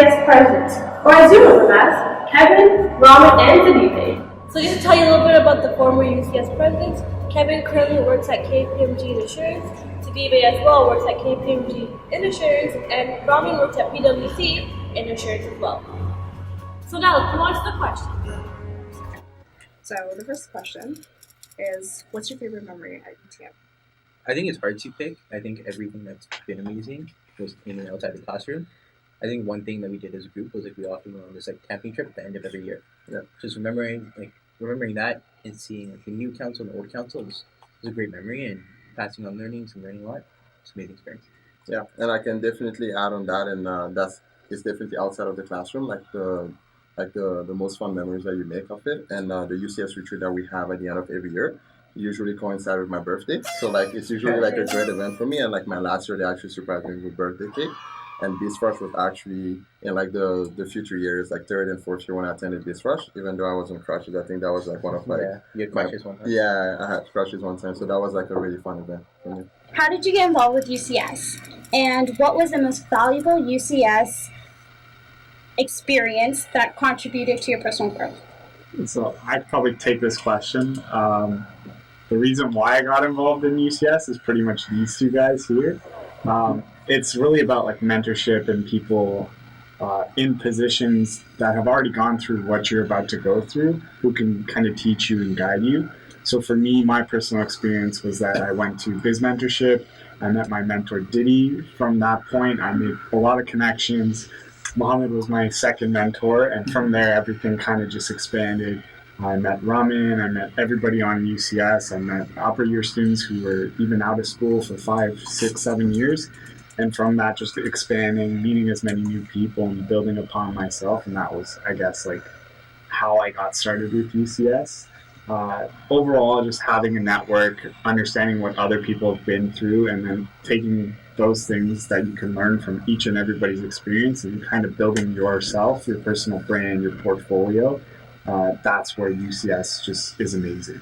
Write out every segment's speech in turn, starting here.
UCS presidents, or as you know them as, Kevin, Raman, and Felipe. So just to tell you a little bit about the former UCS presidents, Kevin currently works at KPMG in Assurance, Felipe as well works at KPMG in Assurance, and Raman works at PwC in Assurance as well. So now let's launch the question. So the first question is, what's your favorite memory at UTM? I think it's hard to pick. I think everything that's been amazing was in and outside the classroom. I think one thing that we did as a group was we often went on this camping trip at the end of every year. Yeah. Just remembering that and seeing the new council and the old council was a great memory, and passing on learnings and learning a lot. It's an amazing experience. Yeah, and I can definitely add on that, and it's definitely outside of the classroom, the most fun memories that you make of it, and the UCS retreat that we have at the end of every year usually coincide with my birthday. So it's usually a great event for me, and my last year they actually surprised me with birthday cake. And Beast Rush was actually in the future years, third and fourth year when I attended Beast Rush, even though I was in crushes. I think that was one of you had crushes one time. Yeah, I had crushes one time, so that was a really fun event for me. How did you get involved with UCS? And what was the most valuable UCS experience that contributed to your personal growth? So I'd probably take this question. The reason why I got involved in UCS is pretty much these two guys here. It's really about mentorship and people in positions that have already gone through what you're about to go through, who can kind of teach you and guide you. So for me, my personal experience was that I went to Biz Mentorship. I met my mentor Diddy. From that point, I made a lot of connections. Mohammed was my second mentor, and from there, everything kind of just expanded. I met Raman, I met everybody on UCS, I met upper year students who were even out of school for 5, 6, 7 years. And from that, just expanding, meeting as many new people and building upon myself. And that was, I guess, how I got started with UCS. Overall, just having a network, understanding what other people have been through, and then taking those things that you can learn from each and everybody's experience and kind of building yourself, your personal brand, your portfolio. That's where UCS just is amazing.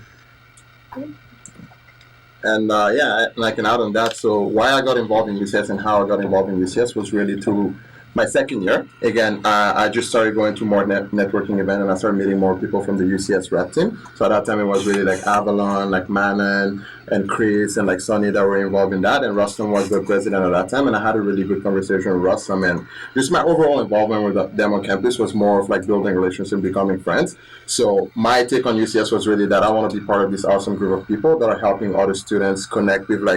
And I can add on that. So why I got involved in UCS and how I got involved in UCS was really to my second year. Again, I just started going to more networking events, and I started meeting more people from the UCS rep team. So at that time, it was really Avalon, Manon, and Chris, and Sonny that were involved in that. And Rustam was the president at that time, and I had a really good conversation with Rustam. And just my overall involvement with them on campus was more of building relationships and becoming friends. So my take on UCS was really that I want to be part of this awesome group of people that are helping other students connect with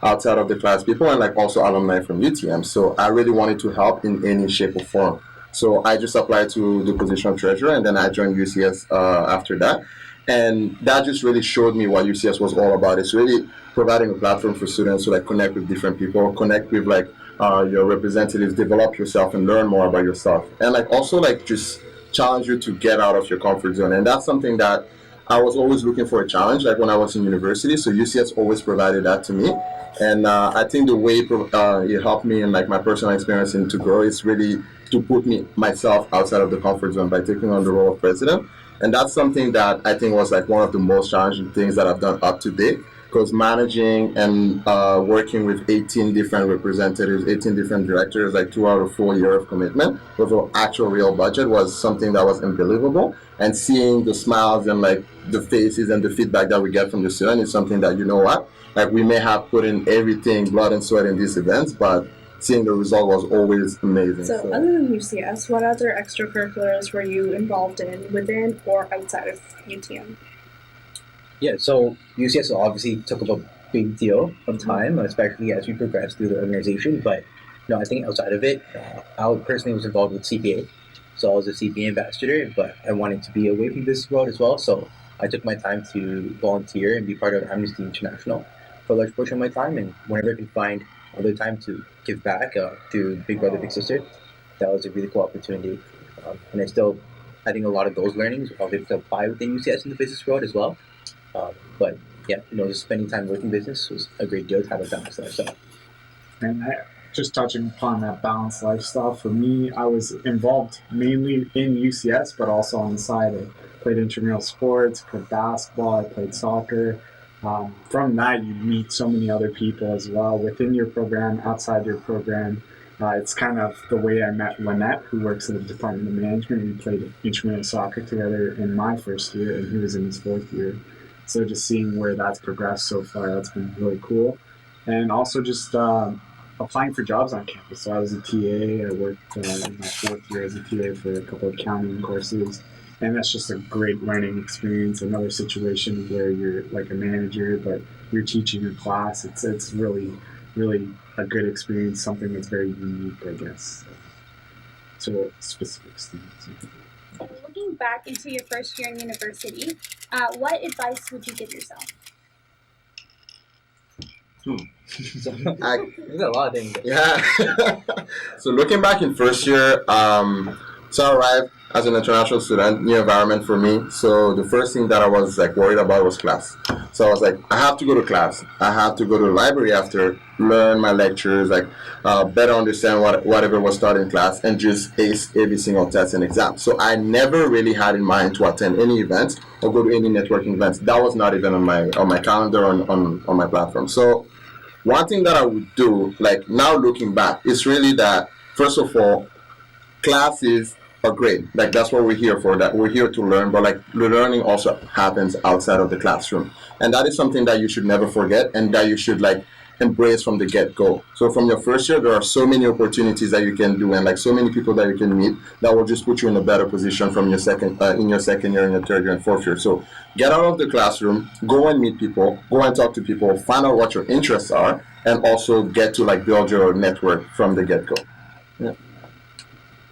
outside of the class people, and also alumni from UTM. So I really wanted to help in any shape or form. So I just applied to the position of treasurer, and then I joined UCS after that. And that just really showed me what UCS was all about. It's really providing a platform for students to connect with different people, connect with your representatives, develop yourself and learn more about yourself. And also just challenge you to get out of your comfort zone. And that's something that I was always looking for a challenge, when I was in university. So UCS always provided that to me. And I think the way it helped me in my personal experience and to grow is really to put myself outside of the comfort zone by taking on the role of president. And that's something that I think was one of the most challenging things that I've done up to date, because managing and working with 18 different representatives, 18 different directors, 2 out of 4 years of commitment with an actual real budget was something that was unbelievable. And seeing the smiles and the faces and the feedback that we get from the students is something that, you know what, we may have put in everything, blood and sweat in these events, but seeing the result was always amazing. So other than UCS, what other extracurriculars were you involved in within or outside of UTM? Yeah, so UCS obviously took up a big deal of time, especially as we progressed through the organization. But I think outside of it, I personally was involved with CPA. So I was a CPA ambassador, but I wanted to be away from this world as well. So I took my time to volunteer and be part of Amnesty International for a large portion of my time. And whenever I could find other time to give back to Big Brother, Big Sister, that was a really cool opportunity. And I think a lot of those learnings I'll be able to apply within UCS in the business world as well. But yeah, just spending time working business was a great deal to have a balanced lifestyle. And just touching upon that balanced lifestyle, for me, I was involved mainly in UCS, but also on the side. I played intramural sports, played basketball, I played soccer. From that, you meet so many other people as well within your program, outside your program. It's kind of the way I met Lynette, who works in the Department of Management. We played intramural soccer together in my first year, and he was in his fourth year. So just seeing where that's progressed so far, that's been really cool. And also just applying for jobs on campus. So I was a TA. I worked in my fourth year as a TA for a couple of accounting courses. And that's just a great learning experience. Another situation where you're like a manager, but you're teaching a class. It's really, really a good experience, something that's very unique, I guess, to specific students. Looking back into your first year in university, what advice would you give yourself? So, there's a lot of things. Yeah. So looking back in first year, so I arrived as an international student, new environment for me. So the first thing that I was like worried about was class. So I was like, I have to go to class. I have to go to the library after, learn my lectures, like better understand whatever was taught in class, and just ace every single test and exam. So I never really had in mind to attend any events or go to any networking events. That was not even on my calendar on my platform. So one thing that I would do, like now looking back, is really that first of all, classes are great. Like that's what we're here for. That we're here to learn, but like the learning also happens outside of the classroom, and that is something that you should never forget, and that you should like embrace from the get-go. So from your first year, there are so many opportunities that you can do, and like so many people that you can meet that will just put you in a better position from your second in your second year, in your third year, and fourth year. So get out of the classroom, go and meet people, go and talk to people, find out what your interests are, and also get to like build your network from the get-go.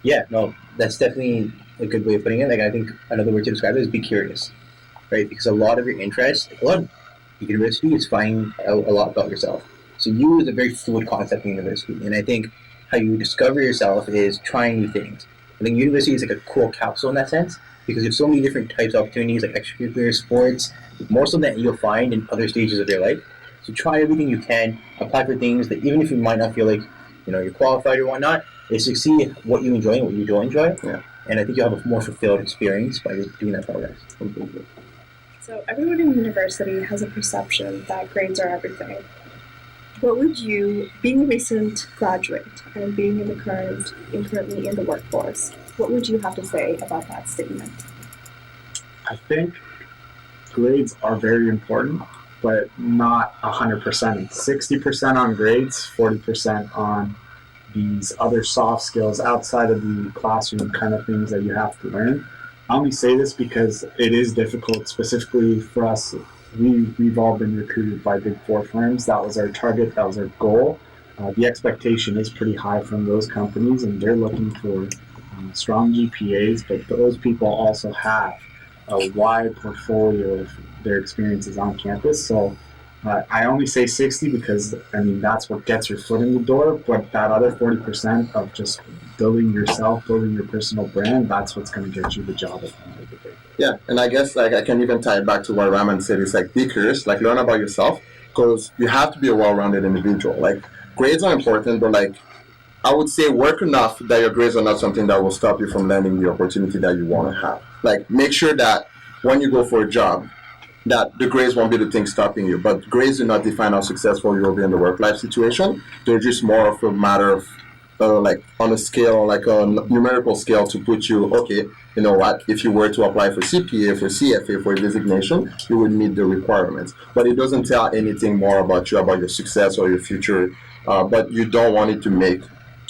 Yeah, no, that's definitely a good way of putting it. Like, I think another word to describe it is be curious, right? Because a lot of your interests, a lot of university is finding out a lot about yourself. So you is a very fluid concept in university, and I think how you discover yourself is trying new things. I think university is like a cool capsule in that sense, because there's so many different types of opportunities, like extracurricular, sports, more so than you'll find in other stages of your life. So try everything you can, apply for things that even if you might not feel like you're qualified or whatnot, is to see what you enjoy and what you don't enjoy. Yeah. And I think you'll have a more fulfilled experience by doing that progress. So everyone in university has a perception that grades are everything. What would you, being a recent graduate and being currently in the workforce, what would you have to say about that statement? I think grades are very important, but not 100%. 60% on grades, 40% on these other soft skills outside of the classroom kind of things that you have to learn. I only say this because it is difficult, specifically for us. We've all been recruited by Big Four firms. That was our target. That was our goal. The expectation is pretty high from those companies, and they're looking for strong GPAs, but those people also have a wide portfolio of their experiences on campus. So I only say 60 because, that's what gets your foot in the door, but that other 40% of just building yourself, building your personal brand, that's what's going to get you the job at the end of the day. Yeah, and I guess like I can even tie it back to what Raman said. It's like be curious, like learn about yourself, because you have to be a well-rounded individual. Like grades are important, but like I would say work enough that your grades are not something that will stop you from landing the opportunity that you want to have. Like make sure that when you go for a job, that the grades won't be the thing stopping you. But grades do not define how successful you will be in the work-life situation. They're just more of a matter of like on a scale, like a numerical scale to put you, okay, you know what, if you were to apply for CPA, for CFA, for a designation, you would meet the requirements. But it doesn't tell anything more about you, about your success or your future. But you don't want it to make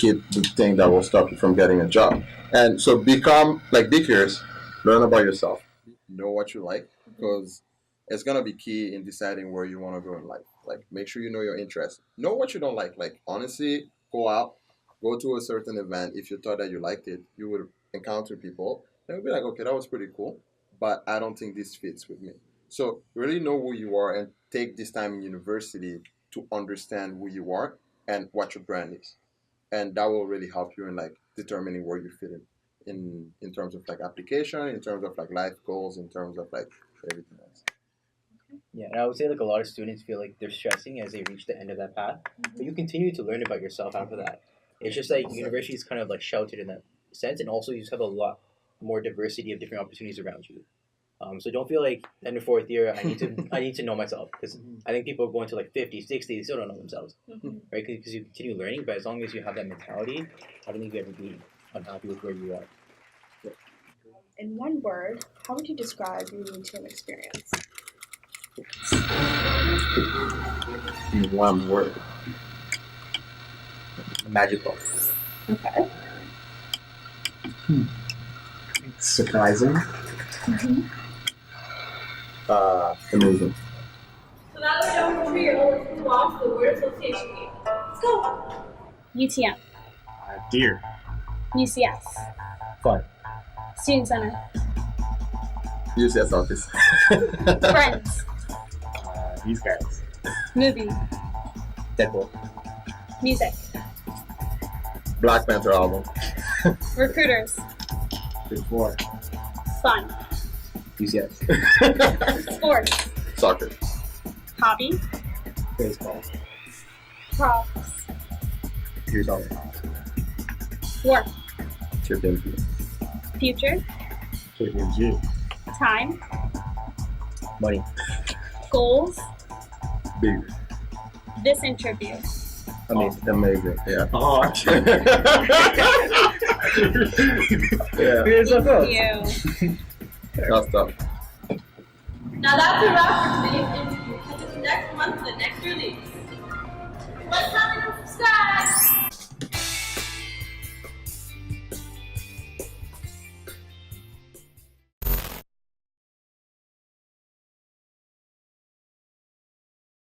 it the thing that will stop you from getting a job. And so be curious, learn about yourself, know what you like, because it's gonna be key in deciding where you want to go in life. Like, make sure you know your interests. Know what you don't like. Like, honestly, go out, go to a certain event. If you thought that you liked it, you would encounter people and you'll be like, okay, that was pretty cool, but I don't think this fits with me. So really know who you are and take this time in university to understand who you are and what your brand is, and that will really help you in like determining where you fit in terms of like application, in terms of like life goals, in terms of like everything else. Yeah, and I would say like a lot of students feel like they're stressing as they reach the end of that path, but you continue to learn about yourself after that. It's just like university is kind of like sheltered in that sense, and also you just have a lot more diversity of different opportunities around you. So don't feel like in the fourth year I need to know myself, because I think people go into like 50, 60, they still don't know themselves, right? Because you continue learning, but as long as you have that mentality, I don't think you ever be unhappy with where you are. In one word, how would you describe your UTM experience? In one word. Magical. Okay. Surprising. Amazing. So now that we're done with 3 years, let's move on to the word association game. Let's go. UTM, Deer. UCS, Fun. Student Center, UCS office. Friends, These guys. Movie, Deadpool. Music, Black Panther album. Recruiters, Before. Fun, UCS. Sports, Soccer. Hobby, Baseball. Props, Here's all. Work, KPMG. Future, KPMG. Time, Money. Goals, Big. this interview. Amazing. Yeah. Oh, Yeah. Here's the Thank you. That's tough. Now that's a wrap for today's interview. Catch us next month for the next release.